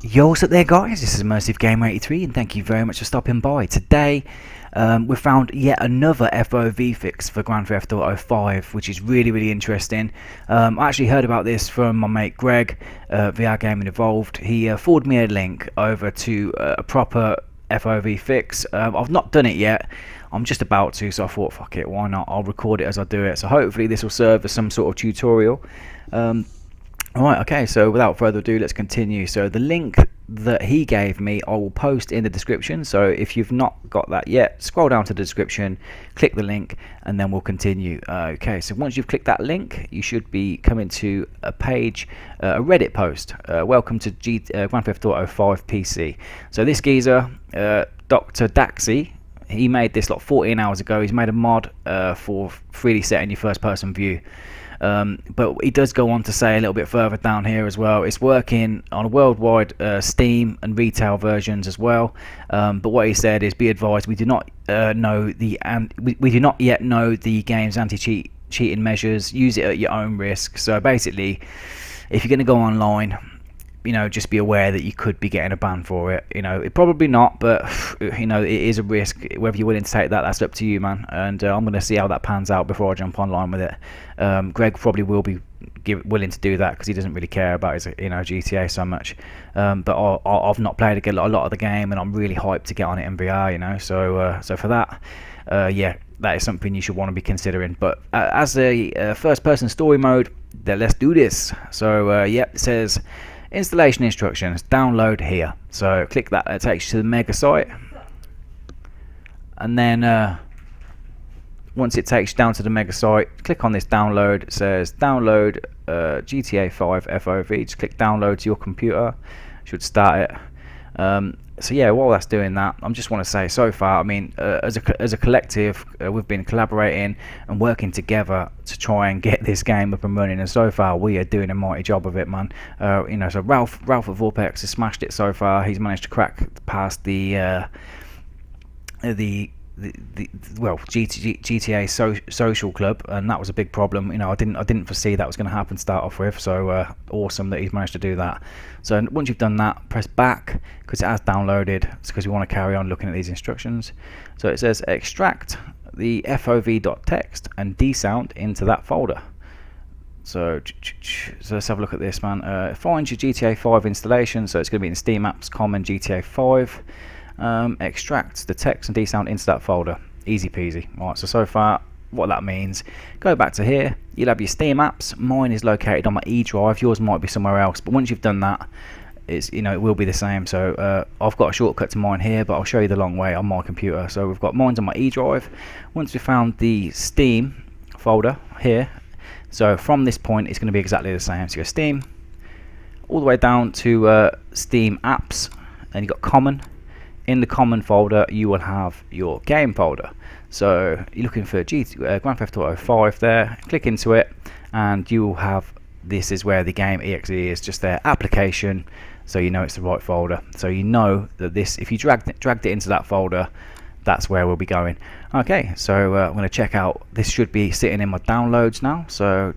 Yo, what's up there, guys? This is Immersive Gamer 83, and thank you very much for stopping by. Today, we found yet another FOV fix for Grand Theft Auto 5, which is really interesting. I actually heard about this from my mate Greg, VR Gaming Evolved. He forwarded me a link over to a proper FOV fix. I've not done it yet. I'm just about to, so I thought, fuck it, why not? I'll record it as I do it. So hopefully this will serve as some sort of tutorial. Alright, okay, so without further ado, let's continue. So the link that he gave me, I will post in the description. So if you've not got that yet, scroll down to the description, click the link, and then we'll continue. Okay, so once you've clicked that link, you should be coming to a page, a Reddit post. Welcome to Grand Theft Auto 5 PC. So this geezer, Dr. Daxi, he made this like 14 hours ago. He's made a mod for 3D setting your first person view. But he does go on to say a little bit further down here as well, it's working on a worldwide Steam and retail versions as well. But what he said is, be advised, we do not know we do not yet know the game's anti-cheating measures. Use it at your own risk. So basically, if you're going to go online, you know, just be aware that you could be getting a ban for it. You know, it probably not, but you know, it is a risk. Whether you're willing to take that, that's up to you, man. And I'm going to see how that pans out before I jump online with it. Greg probably will be willing to do that because he doesn't really care about his, you know, GTA so much. But I've not played a lot of the game, and I'm really hyped to get on it in VR. You know, so for that, yeah, that is something you should want to be considering. But as a first-person story mode, then let's do this. So yep, it says installation instructions, download here. So click that, it takes you to the mega site, and then once it takes you down to the mega site, click on this download. It says download GTA 5 FOV. Just click download to your computer, should start it. So yeah, while that's doing that, I just want to say, so far, I mean, as a collective, we've been collaborating and working together to try and get this game up and running, and so far we are doing a mighty job of it, man. You know, so Ralph at Vorpex has smashed it so far. He's managed to crack past the GTA social club, and that was a big problem. You know, I didn't foresee that was going to happen to start off with. So awesome that he's managed to do that. So once you've done that, press back because it has downloaded. It's because we want to carry on looking at these instructions. So it says extract the fov.txt and dsound into that folder. So let's have a look at this, man. Find your GTA 5 installation. So it's going to be in Steam Apps Common GTA 5. Extract the text and dsound into that folder. Easy peasy. Alright, so far what that means, go back to here, you'll have your Steam apps. Mine is located on my E drive, yours might be somewhere else, but once you've done that, it's, you know, it will be the same. So I've got a shortcut to mine here, but I'll show you the long way on my computer. So we've got mine's on my E drive. Once we've found the Steam folder here, so from this point it's going to be exactly the same. So you go Steam all the way down to Steam apps, and you've got common. In the common folder you will have your game folder. So you're looking for Grand Theft Auto 5 there, click into it, and you will have, this is where the game exe is, just their application, so you know it's the right folder. So you know that this, if you dragged it into that folder, that's where we'll be going. Okay, so I'm going to check out, this should be sitting in my downloads now. So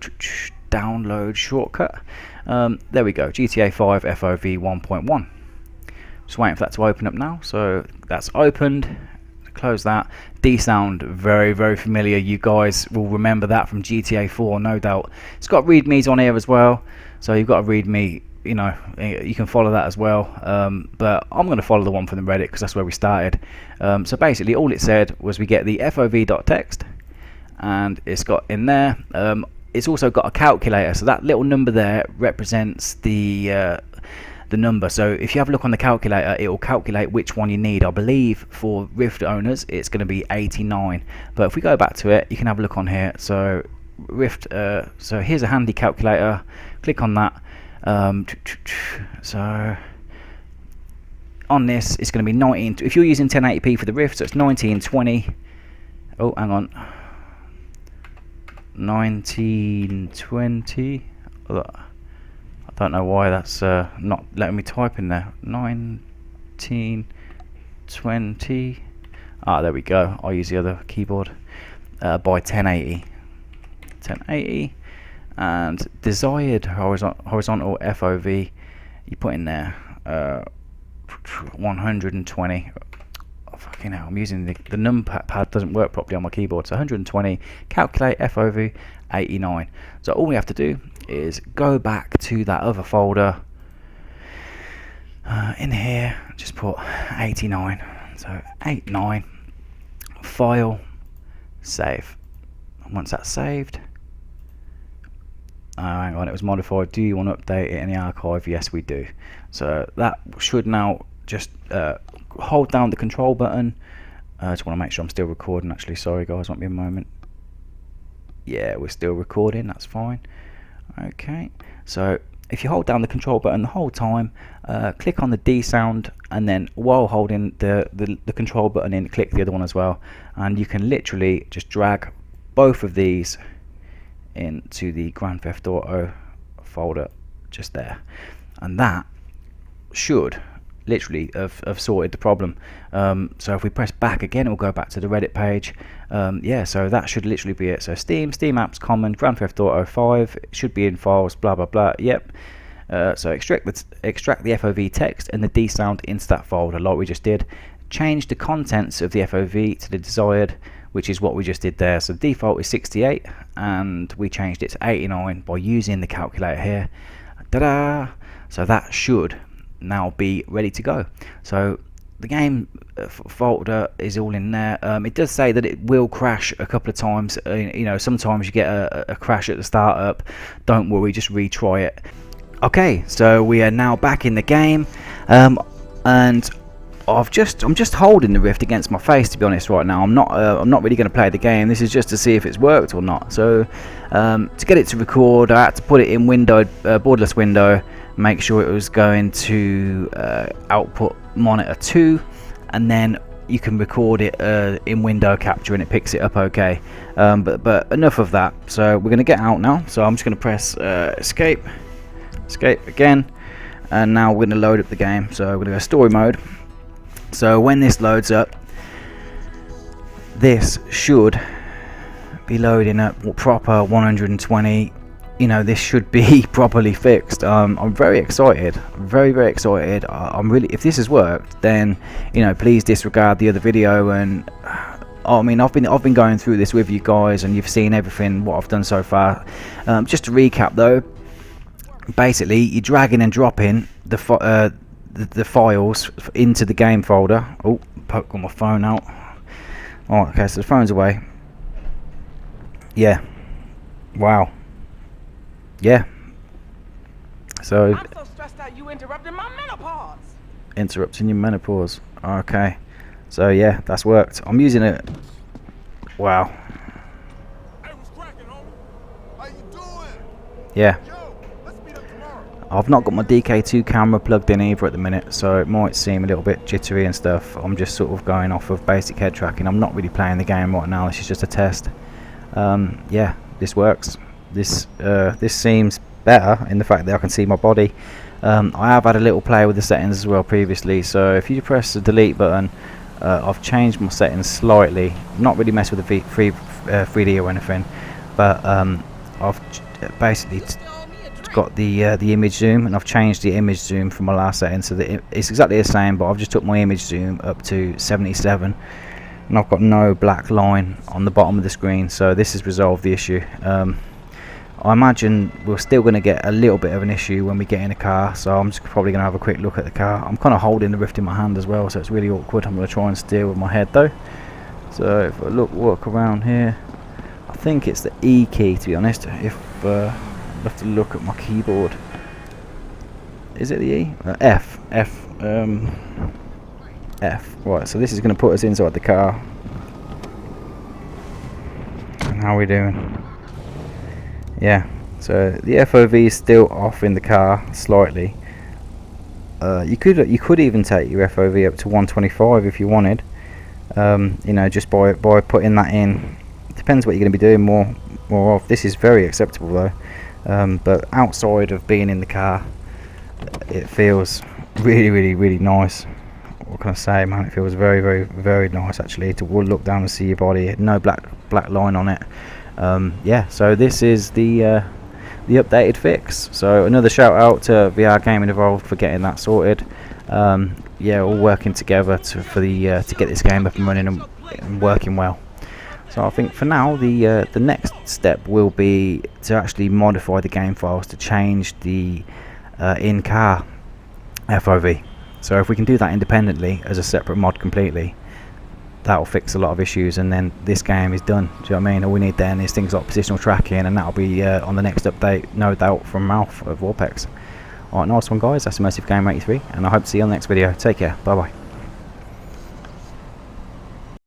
download shortcut, there we go, GTA 5 FOV 1.1. Just waiting for that to open up now. So that's opened. Close that. D-sound, very familiar. You guys will remember that from GTA 4, no doubt. It's got readmes on here as well. So you've got a readme, you know, you can follow that as well. But I'm going to follow the one from the Reddit because that's where we started. So basically all it said was we get the fov.txt, and it's got in there. It's also got a calculator. So that little number there represents the number. So if you have a look on the calculator, it will calculate which one you need. I believe for Rift owners it's going to be 89, but if we go back to it, you can have a look on here. So Rift, so here's a handy calculator, click on that. So on this it's going to be 19, if you're using 1080p for the Rift, so it's 1920, oh hang on, 1920, I don't know why that's not letting me type in there. 1920. Ah, there we go. I'll use the other keyboard. By 1080. 1080. And desired horizontal FOV. You put in there 120. Oh, fucking hell, I'm using the numpad doesn't work properly on my keyboard. So 120, calculate FOV 89. So all we have to do is go back to that other folder. In here, just put 89. So 89, file, save. And once that's saved, hang on, it was modified. Do you want to update it in the archive? Yes, we do. So that should now just hold down the control button. I just want to make sure I'm still recording. Actually, sorry guys, won't be a moment. Yeah, we're still recording. That's fine. Okay, so if you hold down the control button the whole time, click on the D sound, and then while holding the control button in, click the other one as well, and you can literally just drag both of these into the Grand Theft Auto folder just there, and that should literally have sorted the problem. So if we press back again, it will go back to the Reddit page. Yeah, so that should literally be it. So Steam Apps Common, Grand Theft Auto 5, it should be in files, blah blah blah. Yep. So extract the FOV text and the D sound into that folder like we just did. Change the contents of the FOV to the desired, which is what we just did there. So default is 68 and we changed it to 89 by using the calculator here. Ta-da! So that should now be ready to go. So the game folder is all in there. It does say that it will crash a couple of times. You know, sometimes you get a crash at the startup. Don't worry, just retry it. Okay, so we are now back in the game, and I'm just holding the Rift against my face, to be honest. Right now, I'm not really going to play the game. This is just to see if it's worked or not. So to get it to record, I had to put it in borderless window. Make sure it was going to output monitor 2, and then you can record it in window capture and it picks it up okay. But enough of that. So we're going to get out now. So I'm just going to press escape again, and now we're going to load up the game. So we're going to go story mode. So when this loads up, this should be loading up proper 120. You know, this should be properly fixed. I'm very excited, very excited. I'm really, if this has worked, then you know, please disregard the other video. And I mean, I've been going through this with you guys, and you've seen everything what I've done so far. Just to recap though, basically you're dragging and dropping the files into the game folder. Oh, got my phone out. Oh, okay, so the phone's away. Yeah, wow. Yeah. So I'm so stressed out you interrupted my menopause. Interrupting your menopause. Okay. So yeah, that's worked. I'm using it. Wow. Hey, what's cracking, homie? How you doing? Yeah. Yo, let's meet up tomorrow. I've not got my DK2 camera plugged in either at the minute, so it might seem a little bit jittery and stuff. I'm just sort of going off of basic head tracking. I'm not really playing the game right now. This is just a test. Yeah, this works. This seems better in the fact that I can see my body. I have had a little play with the settings as well previously, so if you press the delete button, I've changed my settings slightly. Not really messed with the 3D or anything, but I've basically got the image zoom, and I've changed the image zoom from my last setting, so that it's exactly the same, but I've just took my image zoom up to 77, and I've got no black line on the bottom of the screen, so this has resolved the issue. I imagine we're still going to get a little bit of an issue when we get in a car, so I'm just probably going to have a quick look at the car. I'm kind of holding the Rift in my hand as well, so it's really awkward. I'm going to try and steer with my head though. So if I walk around here, I think it's the E key, to be honest. If I have to look at my keyboard, is it the E? F. Right, so this is going to put us inside the car. And how are we doing? Yeah, so the FOV is still off in the car slightly. You could even take your FOV up to 125 if you wanted. You know, just by putting that in. It depends what you're going to be doing more of. This is very acceptable though. But outside of being in the car, it feels really nice. What can I say, man? It feels very nice actually to look down and see your body. No black line on it. Yeah, so this is the updated fix. So another shout out to VR Gaming Evolved for getting that sorted. yeah, all working together to get this game up and running and working well. So I think for now the next step will be to actually modify the game files to change the in-car FOV. So if we can do that independently as a separate mod completely, that will fix a lot of issues, and then this game is done. Do you know what I mean? All we need then is things like positional tracking, and that'll be on the next update, no doubt, from Ralph of Warpex. Alright, nice one guys, that's Immersive Game 83, and I hope to see you on the next video. Take care, bye bye.